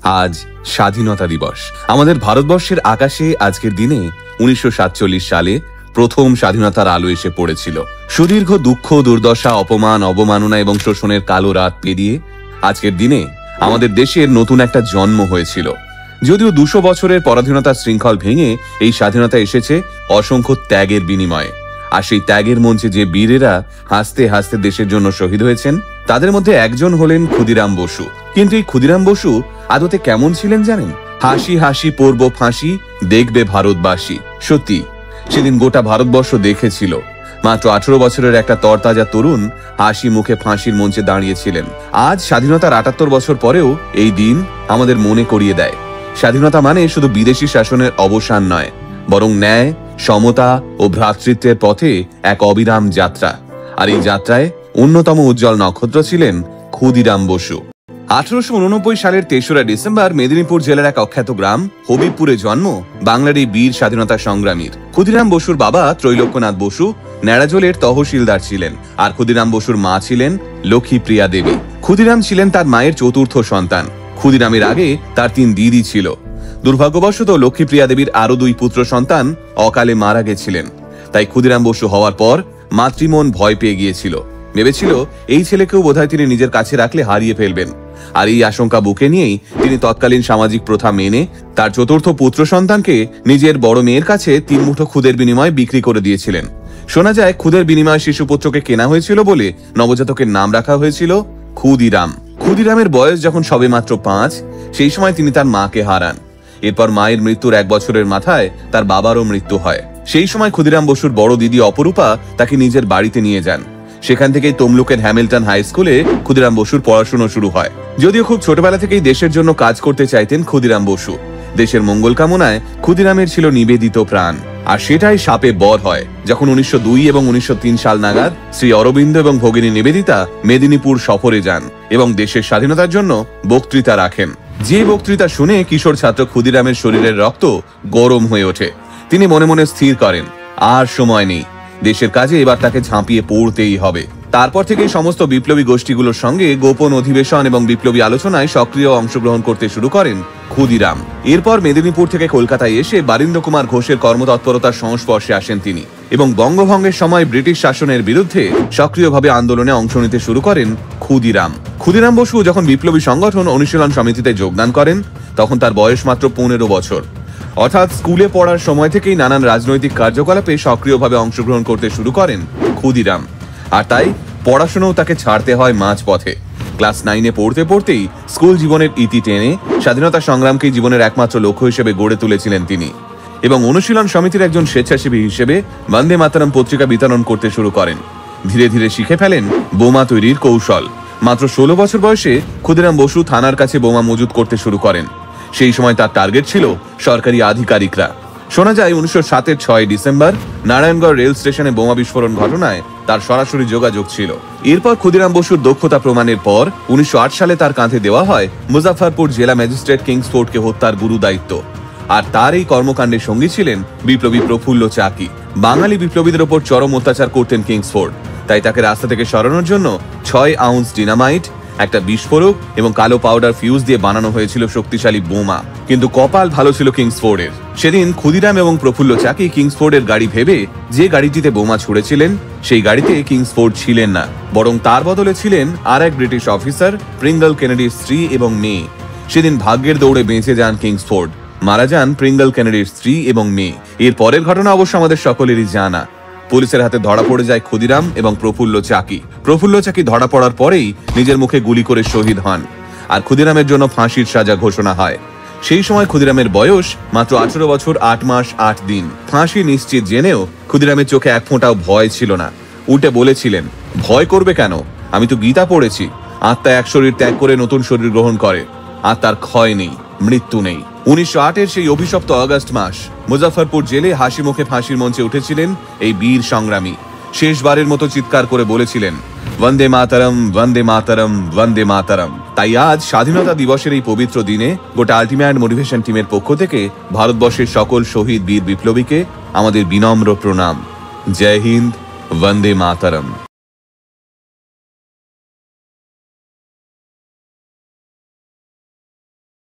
আজ স্বাধীনতা দিবস। আমাদের ভারতবর্ষের আকাশে আজকের দিনে 1947 সালে প্রথম স্বাধীনতার আলো এসে পড়েছিল। সুদীর্ঘ দুঃখ, দুর্দশা, অপমান, অবমাননা এবং শোষণের কালো রাত পেরিয়ে আজকের দিনে আমাদের দেশের নতুন একটা জন্ম হয়েছিল। যদিও 200 বছরের পরাধীনতার শৃঙ্খল ভেঙে এই স্বাধীনতা এসেছে অসংখ্য ত্যাগের বিনিময়ে। আর সেই ত্যাগের মঞ্চে যে বীরেরা হাসতে হাসতে দেশের জন্য শহীদ হয়েছেন, তাদের মধ্যে একজন হলেন ক্ষুদিরাম বসু। কিন্তু এই ক্ষুদিরাম বসু আদতে কেমন ছিলেন জানেন? হাসি হাসি পড়ব ফাঁসি, দেখবে ভারতবাসী। সত্যি সেদিন গোটা ভারতবর্ষ দেখেছিল মাত্র 18 বছরের একটা তরতাজা তরুণ হাসি মুখে ফাঁসির মঞ্চে দাঁড়িয়েছিলেন। আজ স্বাধীনতার 78 বছর পরেও এই দিন আমাদের মনে করিয়ে দেয়, স্বাধীনতা মানে শুধু বিদেশি শাসনের অবসান নয়, বরং ন্যায়, সমতা ও ভ্রাতৃত্বের পথে এক অবিরাম যাত্রা। আর এই যাত্রায় অন্যতম উজ্জ্বল নক্ষত্র ছিলেন ক্ষুদিরাম বসু। 1889 সালের 3রা ডিসেম্বর মেদিনীপুর জেলার এক অখ্যাত গ্রাম হবিবপুরে জন্ম বাংলার এই বীর স্বাধীনতা সংগ্রামীর। ক্ষুদিরাম বসুর বাবা ত্রৈলোক্যনাথ বসু ন্যাড়াজোলের তহসিলদার ছিলেন, আর ক্ষুদিরাম বসুর মা ছিলেন লক্ষ্মীপ্রিয়া দেবী। ক্ষুদিরাম ছিলেন তার মায়ের চতুর্থ সন্তান। ক্ষুদিরামের আগে তার 3 দিদি ছিল। দুর্ভাগ্যবশত লক্ষ্মীপ্রিয়া দেবীর আরো 2 পুত্র সন্তান অকালে মারা গেছিলেন। তাই ক্ষুদিরাম বসু হওয়ার পর মাতৃমন ভয় পেয়ে গিয়েছিল। ভেবেছিল এই ছেলেকেও বোধহয় তিনি নিজের কাছে রাখলে হারিয়ে ফেলবেন। আর এই আশঙ্কা বুকে নিয়েই তিনি তৎকালীন সামাজিক প্রথা মেনে তার চতুর্থ পুত্র সন্তানকে নিজের বড় মেয়ের কাছে 3 মুঠো খুদের বিনিময়ে বিক্রি করে দিয়েছিলেন। শোনা যায় খুদের বিনিময়ে শিশুপুত্রকে কেনা হয়েছিল বলে নবজাতকের নাম রাখা হয়েছিল ক্ষুদিরাম। ক্ষুদিরামের বয়স যখন সবে মাত্র 5, সেই সময় তিনি তার মাকে হারান। এরপর মায়ের মৃত্যুর 1 বছরের মাথায় তার বাবারও মৃত্যু হয়। সেই সময় ক্ষুদিরাম বসুর বড় দিদি অপরূপা তাকে নিজের বাড়িতে নিয়ে যান। সেখান থেকেই তমলুকের হ্যামিল্টন হাই স্কুলে ক্ষুদিরাম বসুর পড়াশোনা শুরু হয়। যদিও খুব ছোটবেলা থেকেই দেশের জন্য কাজ করতে চাইতেন ক্ষুদিরাম বসু। দেশের মঙ্গল কামনায় ক্ষুদিরামের ছিল নিবেদিত প্রাণ। আর সেটাই শাপে বর হয় যখন 1902 এবং 1903 সাল নাগাদ শ্রী অরবিন্দ এবং ভগিনী নিবেদিতা মেদিনীপুর সফরে যান এবং দেশের স্বাধীনতার জন্য বক্তৃতা রাখেন। যে বক্তৃতা শুনে কিশোর ছাত্র ক্ষুদিরামের শরীরের রক্ত গরম হয়ে ওঠে। তিনি মনে মনে স্থির করেন, আর সময় নেই, দেশের কাজে এবার তাকে ঝাঁপিয়ে পড়তেই হবে। তারপর থেকে সমস্ত বিপ্লবী গোষ্ঠীগুলোর সঙ্গে গোপন অধিবেশন এবং বিপ্লবী আলোচনায় সক্রিয় অংশগ্রহণ করতে শুরু করেন ক্ষুদিরাম। এরপর মেদিনীপুর থেকে কলকাতায় এসে বারীন্দ্র কুমার ঘোষের কর্মতৎপরতার সংস্পর্শে আসেন তিনি এবং বঙ্গভঙ্গের সময় ব্রিটিশ শাসনের বিরুদ্ধে সক্রিয়ভাবে আন্দোলনে অংশ নিতে শুরু করেন ক্ষুদিরাম। ক্ষুদিরাম বসু যখন বিপ্লবী সংগঠন অনুশীলন সমিতিতে যোগদান করেন, তখন তার বয়স মাত্র 15 বছর। অর্থাৎ স্কুলে পড়ার সময় থেকেই নানান রাজনৈতিক কার্যকলাপে সক্রিয়ভাবে অংশগ্রহণ করতে শুরু করেন ক্ষুদিরাম। আর তাই পড়াশোনাও তাকে ছাড়তে হয় মাঝপথে। ক্লাস 9-এ পড়তে পড়তেই স্কুল জীবনের ইতি টেনে স্বাধীনতা সংগ্রামকে জীবনের একমাত্র লক্ষ্য হিসেবে গড়ে তুলেছিলেন তিনি এবং অনুশীলন সমিতির একজন স্বেচ্ছাসেবী হিসেবে বন্দে মাতরম পত্রিকা বিতরণ করতে শুরু করেন। ধীরে ধীরে শিখে ফেলেন বোমা তৈরির কৌশল। মাত্র 16 বছর বয়সে ক্ষুদিরাম বসু থানার কাছে বোমা মজুত করতে শুরু করেন। সেই সময় তার টার্গেট ছিল সরকারি আধিকারিকরা। শোনা যায় 1907-এর 6 ডিসেম্বর নারায়ণগড় রেল স্টেশনে বোমা বিস্ফোরণ ঘটনায় তার সরাসরি যোগাযোগ ছিল। এরপর ক্ষুদিরাম বসুর দক্ষতা প্রমাণের পর 1908 সালে তার কাঁধে দেওয়া হয় মুজাফফরপুর জেলা ম্যাজিস্ট্রেট কিংসফোর্ডকে হত্যার গুরু দায়িত্ব। আর তার এই কর্মকাণ্ডের সঙ্গী ছিলেন বিপ্লবী প্রফুল্ল চাকি। বাঙালি বিপ্লবীদের ওপর চরম অত্যাচার করতেন কিংসফোর্ড। তাই তাকে রাস্তা থেকে সরানোর জন্য 6 আউন্স ডিনামাইট, একটা বিস্ফোরক এবং কালো পাউডার ফিউজ দিয়ে বানানো হয়েছিল শক্তিশালী বোমা। কিন্তু কপাল ভালো ছিল কিংসফোর্ডের। সেদিন ক্ষুদিরাম এবং প্রফুল্ল চাকি কিংসফোর্ডের গাড়ি ভেবে যে গাড়িটিতে বোমা ছুড়েছিলেন, সেই গাড়িতে কিংসফোর্ড ছিলেন না, বরং তার বদলে ছিলেন আর এক ব্রিটিশ অফিসার, প্রিঙ্গল কেনেডির স্ত্রী এবং মেয়ে। সেদিন ভাগ্যের দৌড়ে বেঁচে যান কিংসফোর্ড, মারা যান প্রিঙ্গল কেনেডির স্ত্রী এবং মেয়ে। এর পরের ঘটনা অবশ্য আমাদের সকলেরই জানা। পুলিশের হাতে ধরা পড়ে যায় ক্ষুদিরাম এবং প্রফুল্ল চাকি। প্রফুল্ল চাকি ধরা পড়ার পরেই নিজের মুখে গুলি করে শহীদ হন, আর ক্ষুদিরামের জন্য ফাঁসির সাজা ঘোষণা হয়। সেই সময় ক্ষুদিরামের বয়স মাত্র 18 বছর 8 মাস 8 দিন। ফাঁসি নিশ্চিত জেনেও ক্ষুদিরামের চোখে এক ফোঁটাও ভয় ছিল না। উল্টে বলেছিলেন, ভয় করবে কেন, আমি তো গীতা পড়েছি, আত্মা এক শরীর ত্যাগ করে নতুন শরীর গ্রহণ করে, আত্মার ক্ষয় নেই, মৃত্যু নেই। 1908-এর সেই অভিশপ্ত আগস্ট মাস মুজাফফরপুর জেলে হাসি মুখে ফাঁসির মঞ্চে উঠেছিলেন এই বীর সংগ্রামী। শেষবারের মতো চিৎকার করে বলেছিলেন, বন্দে মাতরম, বন্দে মাতরম, বন্দে মাতরম। তাই আজ স্বাধীনতা দিবসের এই পবিত্র দিনে গোটা আল্টিমেট মোটিভেশন টিমের পক্ষ থেকে ভারতবর্ষের সকল শহীদ বীর বিপ্লবীকে আমাদের বিনম্র প্রণাম। জয় হিন্দ, বন্দে মাতরম।